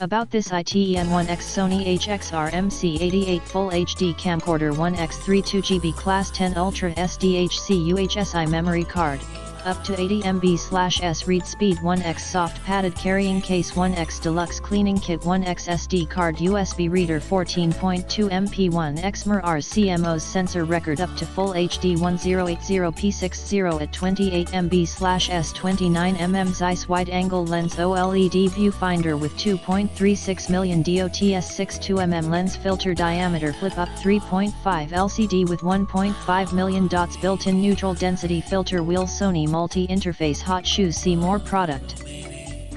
About this ITEM1X Sony HXR-MC88 Full HD Camcorder 1X 32GB Class 10 Ultra SDHC UHSI memory card. Up to 80 MB/s read speed 1x soft padded carrying case 1x deluxe cleaning kit 1x SD card USB reader 14.2 MP 1x MIR CMOS sensor record up to full HD 1080p60 at 28 MB/s 29mm Zeiss wide angle lens OLED viewfinder with 2.36 million DOTS 62mm lens filter diameter flip up 3.5 LCD with 1.5 million dots built-in neutral density filter wheel Sony multi-interface hot shoes. See more product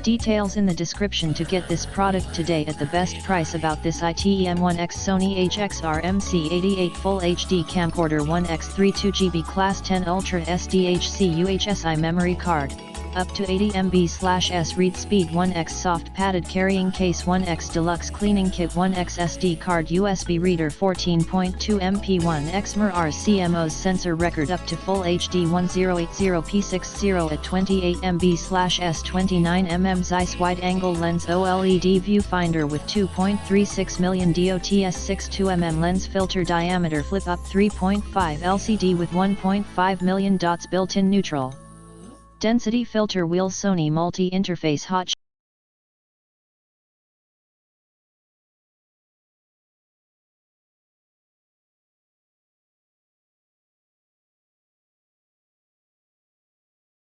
details in the description to get this product today at the best price. About this ITEM1X Sony HXR-MC88 Full HD Camcorder 1x 32GB Class 10 Ultra SDHC UHSI memory card. Up to 80 MB/s read speed 1x soft padded carrying case 1x deluxe cleaning kit 1x SD card USB reader 14.2 MP 1x MIR CMOS sensor record up to full HD 1080p60 at 28 MB/s 29mm Zeiss wide angle lens OLED viewfinder with 2.36 million DOTS 62mm lens filter diameter flip up 3.5 LCD with 1.5 million dots built-in neutral density filter wheel Sony multi-interface hot